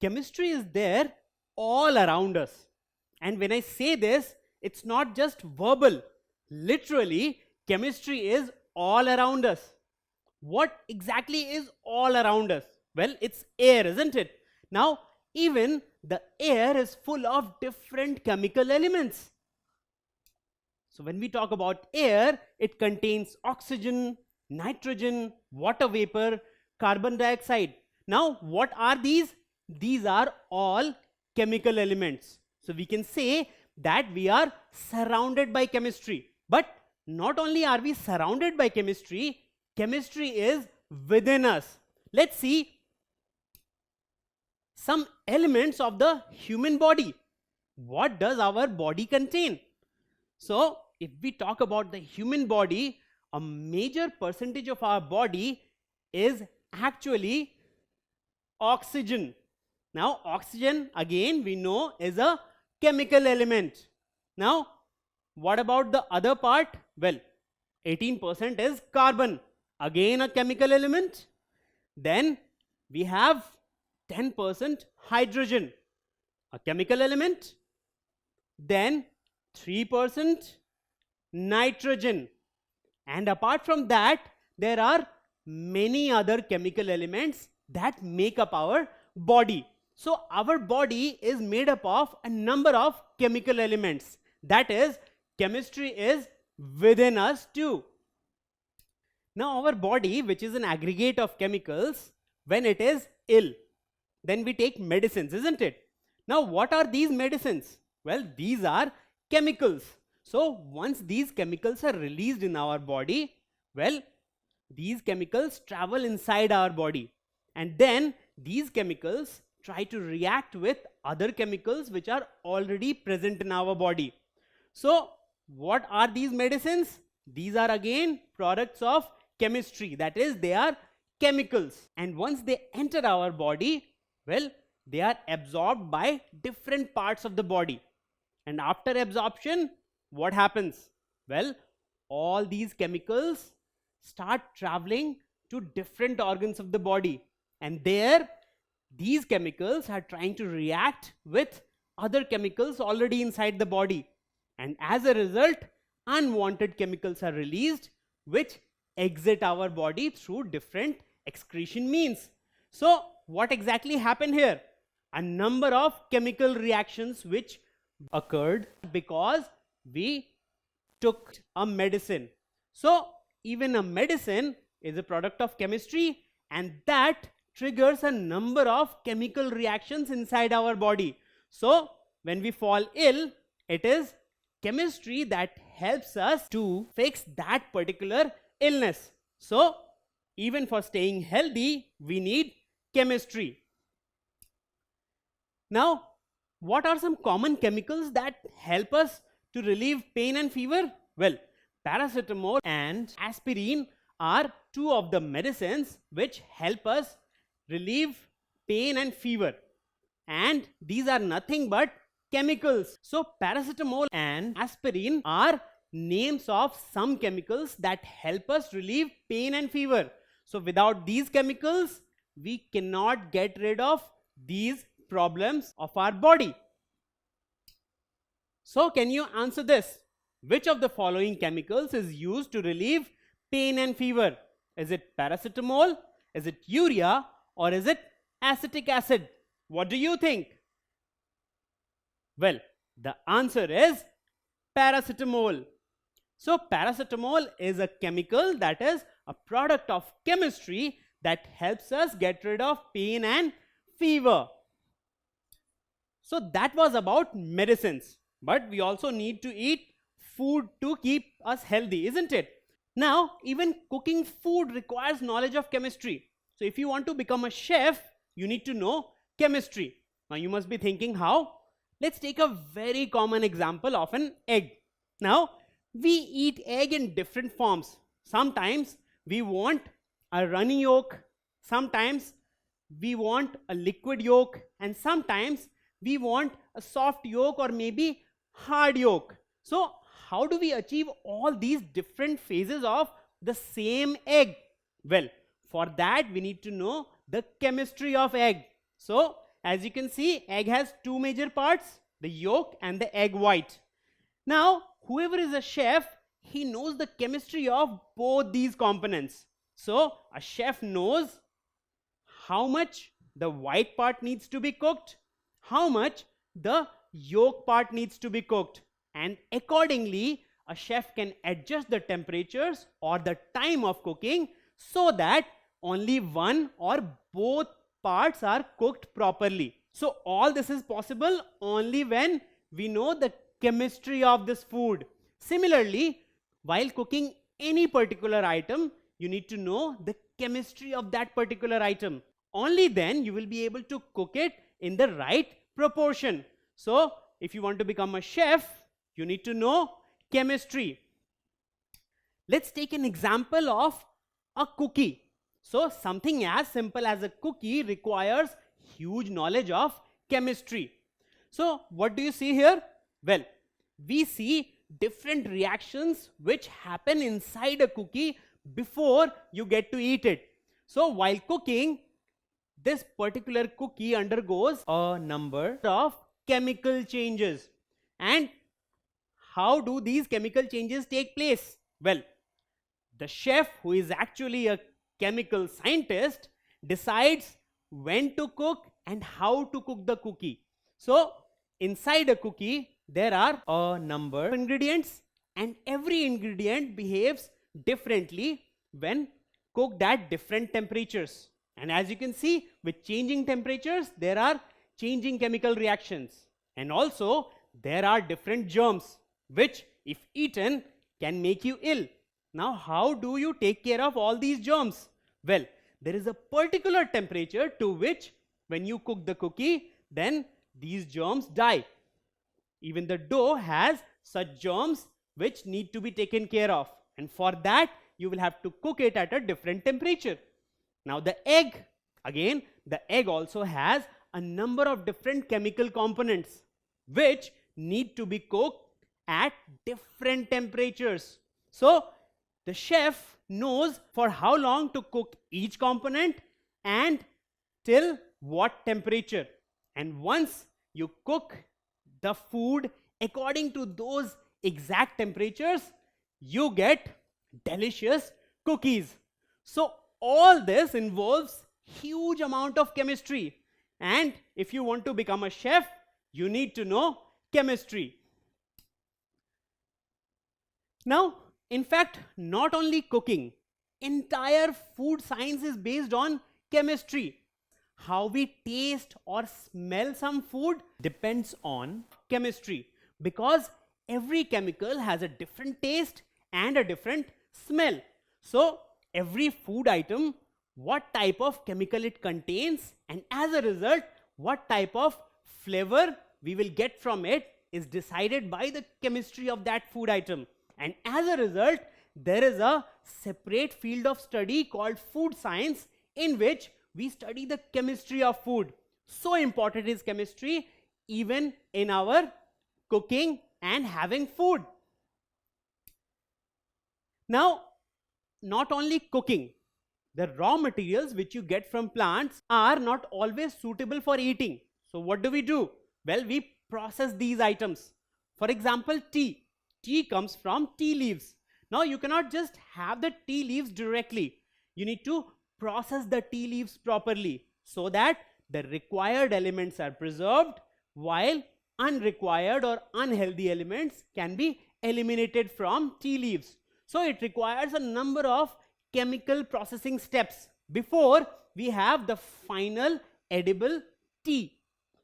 chemistry is there all around us. And when I say this, it's not just verbal. Literally, chemistry is all around us. What exactly is all around us? Well, it's air, isn't it? Now, even the air is full of different chemical elements. So when we talk about air, it contains oxygen, nitrogen, water vapor, carbon dioxide. Now, what are these? These are all chemical elements. So we can say that we are surrounded by chemistry. But not only are we surrounded by chemistry, chemistry is within us. Let's see some elements of the human body. What does our body contain? So, if we talk about the human body, a major percentage of our body is actually oxygen. Now, oxygen, again, we know is a chemical element. Now, what about the other part? Well, 18% is carbon, again a chemical element. Then we have 10% hydrogen, a chemical element. Then 3% nitrogen. And apart from that, there are many other chemical elements that make up our body. So our body is made up of a number of chemical elements. That is, chemistry is within us too. Now our body, which is an aggregate of chemicals, when it is ill, then we take medicines, isn't it? Now what are these medicines? Well, these are chemicals. So once these chemicals are released in our body, well, these chemicals travel inside our body. And then these chemicals try to react with other chemicals which are already present in our body. So what are these medicines? These are again products of chemistry. That is, they are chemicals. And once they enter our body, well, they are absorbed by different parts of the body. And after absorption, what happens? Well, all these chemicals start traveling to different organs of the body. And there, these chemicals are trying to react with other chemicals already inside the body. And as a result, unwanted chemicals are released, which exit our body through different excretion means. So, what exactly happened here? A number of chemical reactions which occurred because we took a medicine. So, even a medicine is a product of chemistry, and that triggers a number of chemical reactions inside our body. So, when we fall ill, it is chemistry that helps us to fix that particular illness. So, even for staying healthy, we need chemistry. Now, what are some common chemicals that help us to relieve pain and fever? Well, paracetamol and aspirin are two of the medicines which help us relieve pain and fever. And these are nothing but chemicals. So, paracetamol and aspirin are names of some chemicals that help us relieve pain and fever. So, without these chemicals, we cannot get rid of these problems of our body. So, can you answer this? Which of the following chemicals is used to relieve pain and fever? Is it paracetamol? Is it urea? Or is it acetic acid? What do you think? Well, the answer is paracetamol. So, paracetamol is a chemical that is a product of chemistry that helps us get rid of pain and fever. So, that was about medicines. But we also need to eat food to keep us healthy, isn't it? Now, even cooking food requires knowledge of chemistry. So, if you want to become a chef, you need to know chemistry. Now, you must be thinking how? Let's take a very common example of an egg. Now, we eat egg in different forms. Sometimes we want a runny yolk, sometimes we want a liquid yolk, and sometimes we want a soft yolk or maybe hard yolk. So, how do we achieve all these different phases of the same egg? Well, for that we need to know the chemistry of egg. So, as you can see, egg has two major parts, the yolk and the egg white. Now, whoever is a chef, he knows the chemistry of both these components. So, a chef knows how much the white part needs to be cooked, how much the yolk part needs to be cooked, and accordingly, a chef can adjust the temperatures or the time of cooking so that only one or both parts are cooked properly. So, all this is possible only when we know the chemistry of this food. Similarly, while cooking any particular item, you need to know the chemistry of that particular item. Only then you will be able to cook it in the right proportion. So, if you want to become a chef, you need to know chemistry. Let's take an example of a cookie. So, something as simple as a cookie requires huge knowledge of chemistry. So, what do you see here? Well, we see different reactions which happen inside a cookie before you get to eat it. So, while cooking, this particular cookie undergoes a number of chemical changes. And how do these chemical changes take place? Well, the chef, who is actually a chemical scientist, decides when to cook and how to cook the cookie. So, inside a cookie, there are a number of ingredients, and every ingredient behaves differently when cooked at different temperatures. And as you can see, with changing temperatures, there are changing chemical reactions. And also, there are different germs, which, if eaten, can make you ill. Now, how do you take care of all these germs? Well, there is a particular temperature to which, when you cook the cookie, then these germs die. Even the dough has such germs which need to be taken care of. And for that, you will have to cook it at a different temperature. Now, the egg, again, the egg also has a number of different chemical components which need to be cooked at different temperatures. So, the chef knows for how long to cook each component and till what temperature. And once you cook the food according to those exact temperatures, you get delicious cookies. So, all this involves huge amount of chemistry. And if you want to become a chef, you need to know chemistry. Now, in fact, not only cooking, entire food science is based on chemistry. How we taste or smell some food depends on chemistry, because every chemical has a different taste and a different smell. So, every food item, what type of chemical it contains, and as a result, what type of flavor we will get from it is decided by the chemistry of that food item. And as a result, there is a separate field of study called food science, in which we study the chemistry of food. So important is chemistry even in our cooking and having food. Now, not only cooking, the raw materials which you get from plants are not always suitable for eating. So what do? Well, we process these items. For example, tea. Tea comes from tea leaves. Now, you cannot just have the tea leaves directly. You need to process the tea leaves properly so that the required elements are preserved, while unrequired or unhealthy elements can be eliminated from tea leaves. So, it requires a number of chemical processing steps before we have the final edible tea.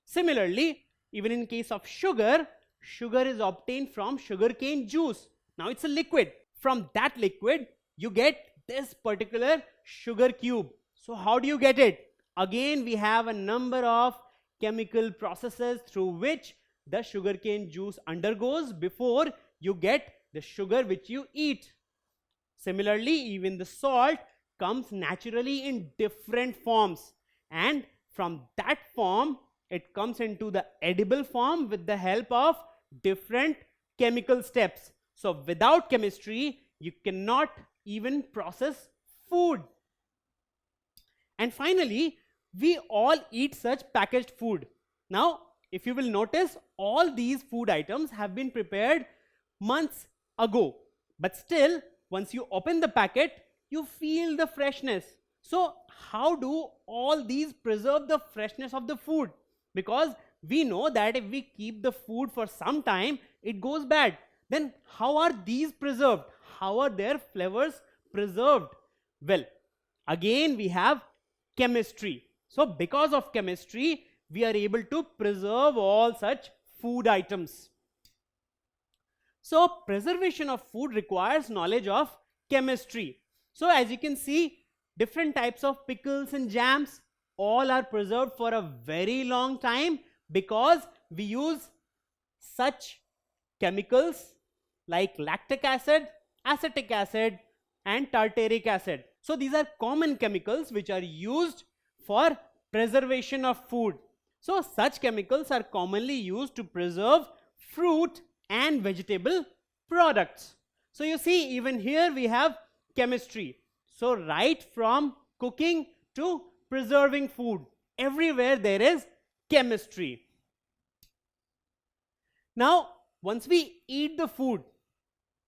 Similarly, even in case of sugar, sugar is obtained from sugarcane juice. Now, it's a liquid. From that liquid, you get this particular sugar cube. So, how do you get it? Again, we have a number of chemical processes through which the sugarcane juice undergoes before you get the sugar which you eat. Similarly, even the salt comes naturally in different forms, and from that form, it comes into the edible form with the help of different chemical steps. So, without chemistry, you cannot even process food. And finally, we all eat such packaged food. Now, if you will notice, all these food items have been prepared months ago. But still, once you open the packet, you feel the freshness. So, how do all these preserve the freshness of the food? Because we know that if we keep the food for some time, it goes bad. Then how are these preserved? How are their flavors preserved? Well, again we have chemistry. So because of chemistry, we are able to preserve all such food items. So preservation of food requires knowledge of chemistry. So as you can see, different types of pickles and jams, all are preserved for a very long time because we use such chemicals like lactic acid, acetic acid, and tartaric acid. So these are common chemicals which are used for preservation of food. So such chemicals are commonly used to preserve fruit and vegetable products. So you see, even here we have chemistry. So right from cooking to preserving food, everywhere there is chemistry. Now, once we eat the food,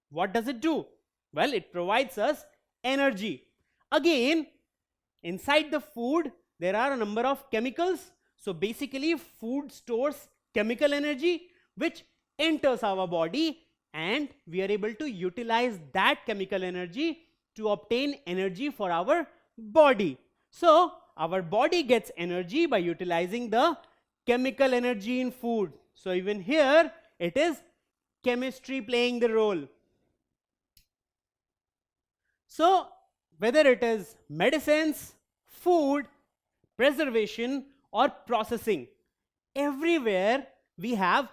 what does it do? Well, it provides us energy. Again, inside the food, there are a number of chemicals. So basically, food stores chemical energy which enters our body, and we are able to utilize that chemical energy to obtain energy for our body. So our body gets energy by utilizing the chemical energy in food. So even here, it is chemistry playing the role. So whether it is medicines, food, preservation, or processing, everywhere we have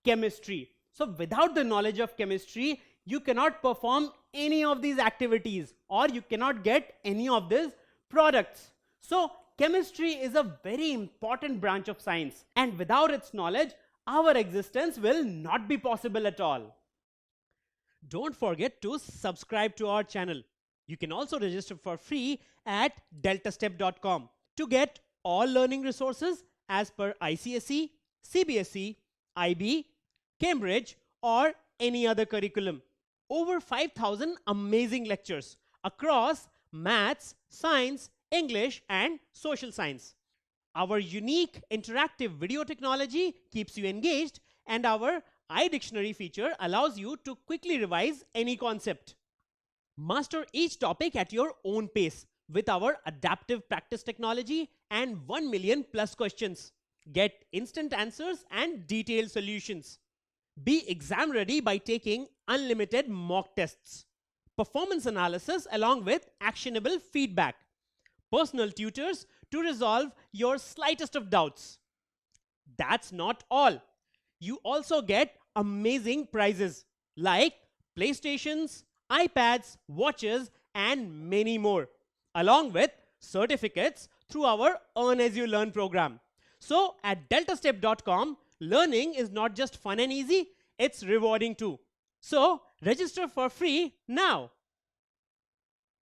chemistry. So without the knowledge of chemistry, you cannot perform any of these activities, or you cannot get any of these products. So chemistry is a very important branch of science, and without its knowledge, our existence will not be possible at all. Don't forget to subscribe to our channel. You can also register for free at deltastep.com to get all learning resources as per ICSE, CBSE, IB, Cambridge, or any other curriculum. Over 5,000 amazing lectures across maths, science, English, and social science. Our unique interactive video technology keeps you engaged, and our iDictionary feature allows you to quickly revise any concept. Master each topic at your own pace with our adaptive practice technology and 1 million plus questions. Get instant answers and detailed solutions. Be exam ready by taking unlimited mock tests, performance analysis along with actionable feedback, personal tutors to resolve your slightest of doubts. That's not all. You also get amazing prizes like PlayStations, iPads, watches, and many more, along with certificates through our Earn As You Learn program. So at deltastep.com, learning is not just fun and easy, it's rewarding too. So register for free now.